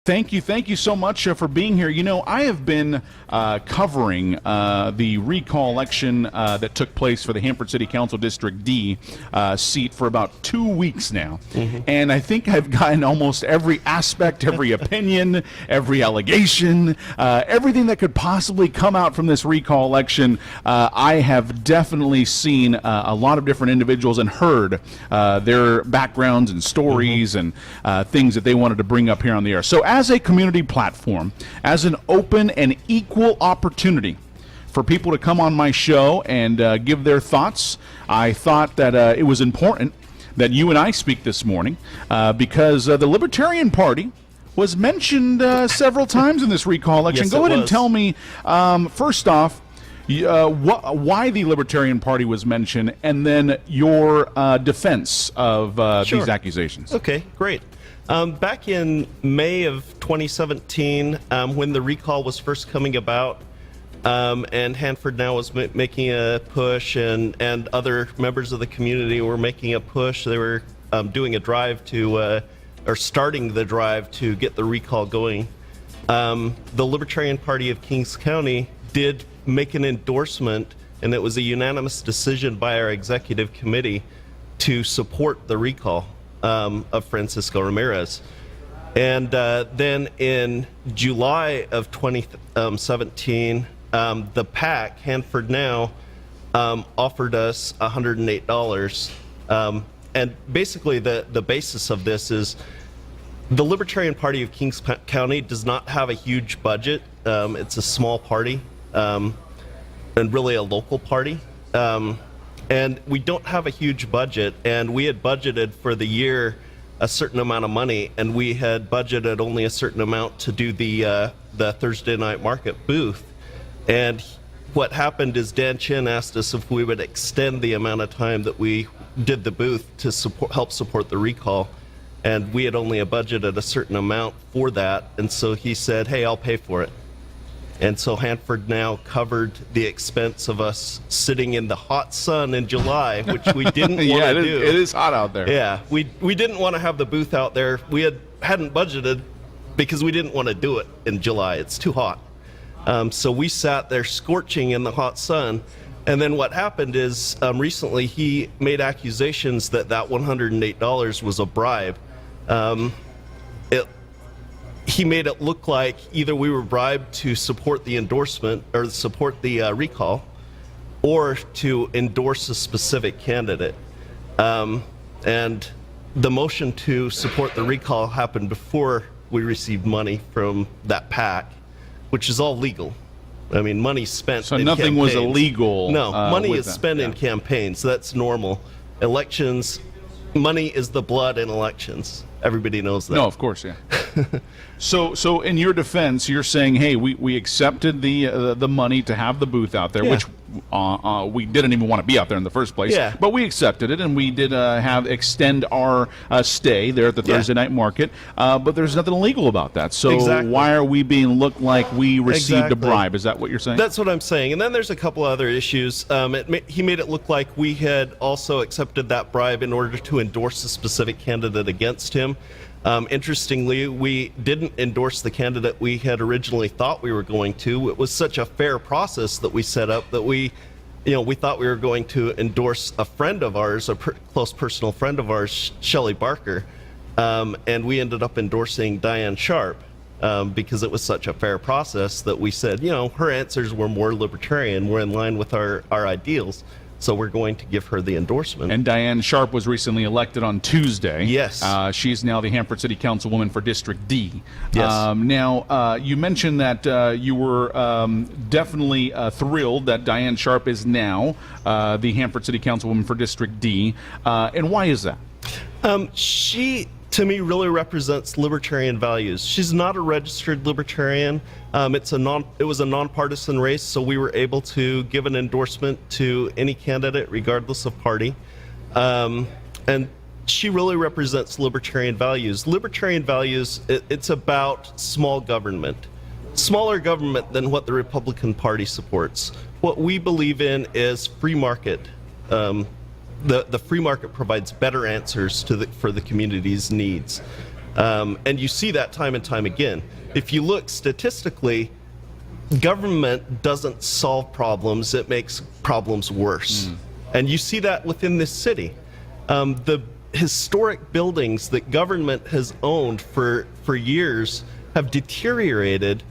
Thank you so much for being here. You know, I have been covering the recall election that took place for the Hanford City Council District D seat for about 2 weeks now. And I think I've gotten almost every aspect, every opinion, every allegation, everything that could possibly come out from this recall election. I have definitely seen a lot of different individuals and heard their backgrounds and stories and things that they wanted to bring up here on the air. So as a community platform, as an open and equal opportunity for people to come on my show and give their thoughts, I thought that it was important that you and I speak this morning because the Libertarian Party was mentioned several times in this recall election. Yes, Go ahead and tell me, first off, why the Libertarian Party was mentioned, and then your defense of these accusations. Okay, great. Back in May of 2017, when the recall was first coming about, and Hanford Now was making a push, and other members of the community were making a push. They were doing a drive to, or starting the drive to get the recall going. The Libertarian Party of Kings County did make an endorsement, and it was a unanimous decision by our executive committee to support the recall of Francisco Ramirez. And then in July of 2017, the PAC, Hanford Now, offered us $108. And basically the basis of this is the Libertarian Party of Kings County does not have a huge budget. It's a small party, and really a local party. And we don't have a huge budget, and we had budgeted for the year a certain amount of money, and we had budgeted only a certain amount to do the Thursday night market booth. And what happened is Dan Chin asked us if we would extend the amount of time that we did the booth to help support the recall, and we had only budgeted a certain amount for that, and so he said, hey, I'll pay for it. And so Hanford Now covered the expense of us sitting in the hot sun in July, which we didn't want to do. It is hot out there. Yeah, we didn't want to have the booth out there. We hadn't budgeted because we didn't want to do it in July. It's too hot. So we sat there scorching in the hot sun. And then what happened is recently he made accusations that $108 was a bribe. He made it look like either we were bribed to support the endorsement or support the recall, or to endorse a specific candidate. And the motion to support the recall happened before we received money from that PAC, which is all legal. I mean, money spent so in nothing campaigns. was illegal. No, money is that. spent in campaigns. So that's normal. Elections, money is the blood in elections. Everybody knows that. No, of course, yeah. So in your defense, you're saying, hey, we accepted the money to have the booth out there, which we didn't even want to be out there in the first place. Yeah. But we accepted it, and we did extend our stay there at the Thursday night market. But there's nothing illegal about that. So why are we being looked like we received a bribe? Is that what you're saying? That's what I'm saying. And then there's a couple other issues. He made it look like we had also accepted that bribe in order to endorse a specific candidate against him. Interestingly, we didn't endorse the candidate we had originally thought we were going to. It was such a fair process that we set up that we thought we were going to endorse a friend of ours, a close personal friend of ours, Shelley Barker, and we ended up endorsing Diane Sharp because it was such a fair process that we said, her answers were more libertarian, were in line with our ideals. So we're going to give her the endorsement. And Diane Sharp was recently elected on Tuesday. Yes. She's now the Hanford City Councilwoman for District D. Yes. Now, you mentioned that you were definitely thrilled that Diane Sharp is now the Hanford City Councilwoman for District D. And why is that? She, to me, really represents libertarian values. She's not a registered libertarian. It was a nonpartisan race, so we were able to give an endorsement to any candidate, regardless of party. And she really represents libertarian values. Libertarian values, it's about small government. Smaller government than what the Republican Party supports. What we believe in is free market. The free market provides better answers for the community's needs. And you see that time and time again. If you look statistically, government doesn't solve problems, it makes problems worse. And you see that within this city. The historic buildings that government has owned for years have deteriorated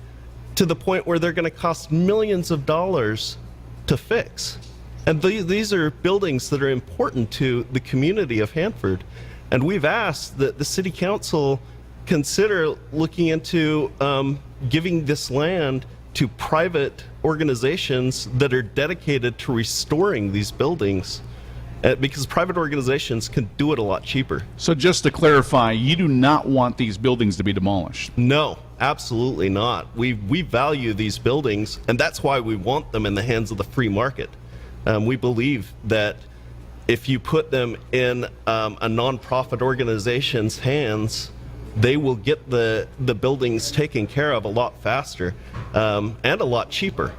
to the point where they're going to cost millions of dollars to fix. And these are buildings that are important to the community of Hanford. And we've asked that the city council consider looking into giving this land to private organizations that are dedicated to restoring these buildings, because private organizations can do it a lot cheaper. So just to clarify, you do not want these buildings to be demolished? No, absolutely not. We value these buildings, and that's why we want them in the hands of the free market. We believe that if you put them in a nonprofit organization's hands, they will get the buildings taken care of a lot faster and a lot cheaper,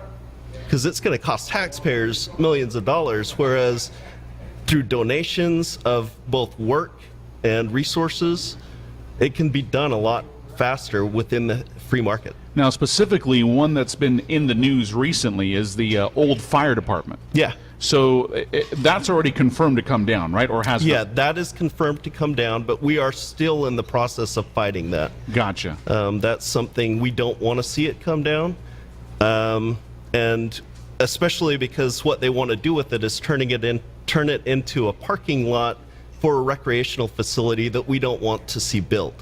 because it's going to cost taxpayers millions of dollars, whereas through donations of both work and resources, it can be done a lot faster within the free market. Now, specifically, one that's been in the news recently is the old fire department. Yeah. So that's already confirmed to come down, right? Or has Yeah, that is confirmed to come down, but we are still in the process of fighting that. Gotcha. That's something we don't want to see it come down. And especially because what they want to do with it is turn it into a parking lot for a recreational facility that we don't want to see built.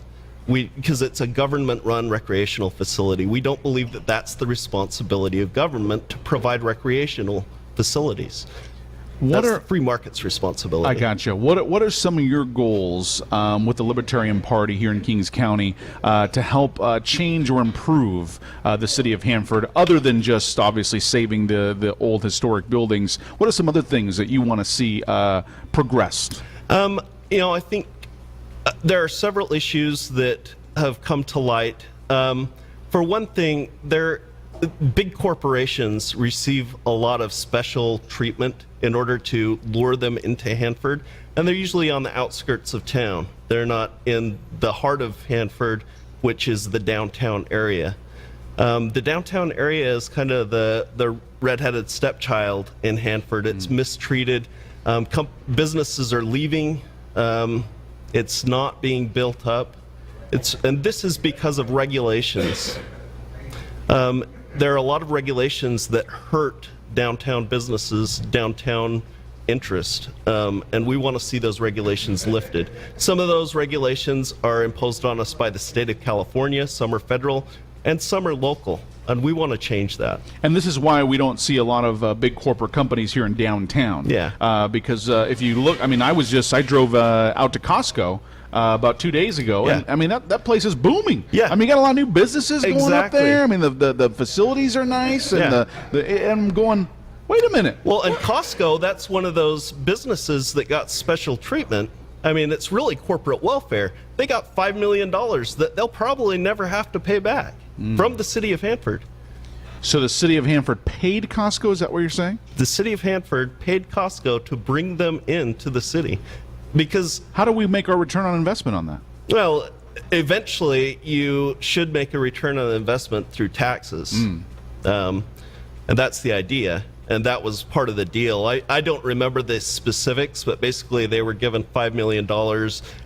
Because it's a government-run recreational facility. We don't believe that that's the responsibility of government to provide recreational facilities. That's the free market's responsibility. I gotcha. What are some of your goals with the Libertarian Party here in Kings County to help change or improve the city of Hanford, other than just obviously saving the old historic buildings? What are some other things that you want to see progressed? I think there are several issues that have come to light. For one thing, big corporations receive a lot of special treatment in order to lure them into Hanford, and they're usually on the outskirts of town. They're not in the heart of Hanford, which is the downtown area. The downtown area is kind of the redheaded stepchild in Hanford. It's mistreated. Businesses are leaving. It's not being built up. And this is because of regulations. There are a lot of regulations that hurt downtown businesses, downtown interest, and we want to see those regulations lifted. Some of those regulations are imposed on us by the state of California, some are federal, and some are local, and we want to change that. And this is why we don't see a lot of big corporate companies here in downtown. Yeah. Because if you look, I mean, I drove out to Costco about 2 days ago, Yeah. and I mean that place is booming. Yeah. I mean, you got a lot of new businesses going up Exactly. there. I mean, the facilities are nice, and Yeah. and I'm going, wait a minute. Well, and Costco, that's one of those businesses that got special treatment. I mean, it's really corporate welfare. They got $5 million that they'll probably never have to pay back from the city of Hanford. So the city of Hanford paid Costco, is that what you're saying? The city of Hanford paid Costco to bring them into the city. Because, How do we make our return on investment on that? well, eventually you should make a return on investment through taxes. And that's the idea. And that was part of the deal. I don't remember the specifics, but basically they were given $5 million,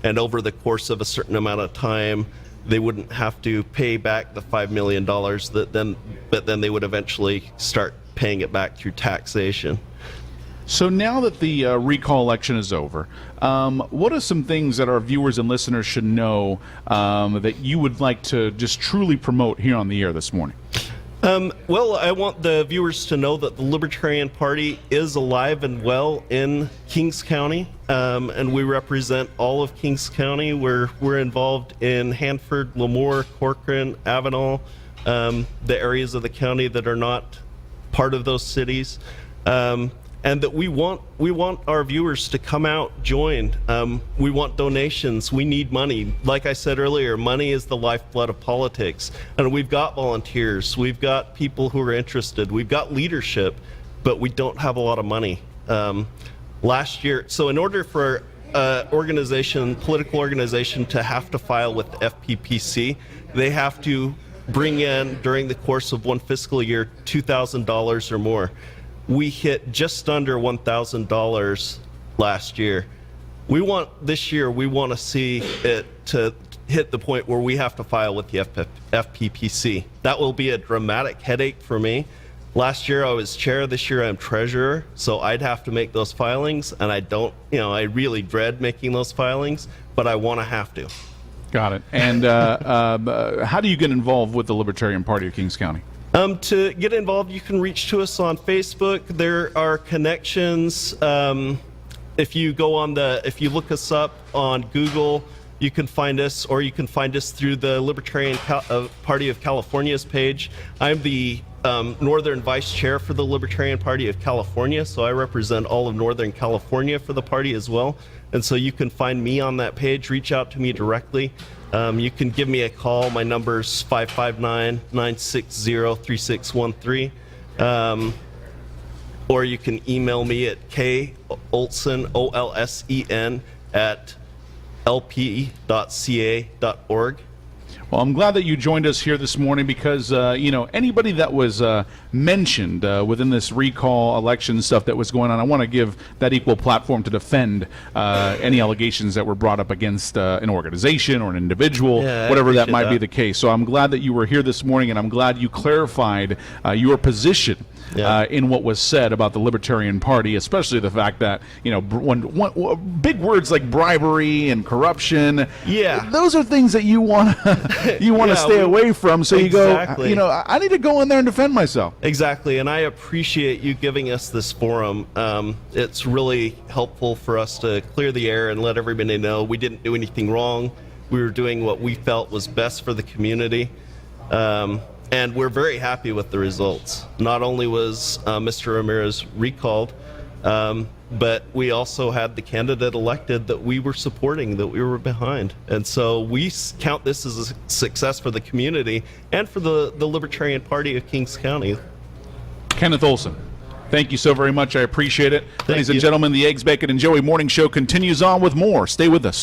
and over the course of a certain amount of time, they wouldn't have to pay back the $5 million, but then they would eventually start paying it back through taxation. So now that the recall election is over, what are some things that our viewers and listeners should know that you would like to just truly promote here on the air this morning? Well, I want the viewers to know that the Libertarian Party is alive and well in Kings County, and we represent all of Kings County. We're involved in Hanford, Lemoore, Corcoran, Avenal, the areas of the county that are not part of those cities. And that we want our viewers to come out, join. We want donations. We need money. Like I said earlier, money is the lifeblood of politics. And we've got volunteers. We've got people who are interested. We've got leadership, but we don't have a lot of money. Last year, so in order for political organization to have to file with the FPPC, they have to bring in, during the course of one fiscal year, $2,000 or more. We hit just under $1,000 last year. This year, we want to see it to hit the point where we have to file with the FPPC. That will be a dramatic headache for me. Last year I was chair, this year I'm treasurer, so I'd have to make those filings, and I really dread making those filings, but I want to have to. Got it. And how do you get involved with the Libertarian Party of Kings County? To get involved, you can reach to us on Facebook. There are connections. If you look us up on Google, you can find us, or you can find us through the Libertarian Party of California's page. I'm the Northern Vice Chair for the Libertarian Party of California, so I represent all of Northern California for the party as well. And so you can find me on that page, reach out to me directly. You can give me a call. My number's 559-960-3613. Or you can email me at kolsen, OLSEN, at lp.ca.org. Well, I'm glad that you joined us here this morning because, anybody that was mentioned within this recall election stuff that was going on, I want to give that equal platform to defend any allegations that were brought up against an organization or an individual, whatever that might be the case. So I'm glad that you were here this morning, and I'm glad you clarified your position in what was said about the Libertarian Party, especially the fact that, when big words like bribery and corruption, those are things that you want to stay away from. So exactly. You go, I need to go in there and defend myself. Exactly, and I appreciate you giving us this forum. It's really helpful for us to clear the air and let everybody know we didn't do anything wrong. We were doing what we felt was best for the community. And we're very happy with the results. Not only was Mr. Ramirez recalled, but we also had the candidate elected that we were supporting, that we were behind. And so we count this as a success for the community and for the Libertarian Party of Kings County. Kenneth Olsen, thank you so very much. I appreciate it. Ladies and gentlemen, the Eggs, Bacon, and Joey Morning Show continues on with more. Stay with us.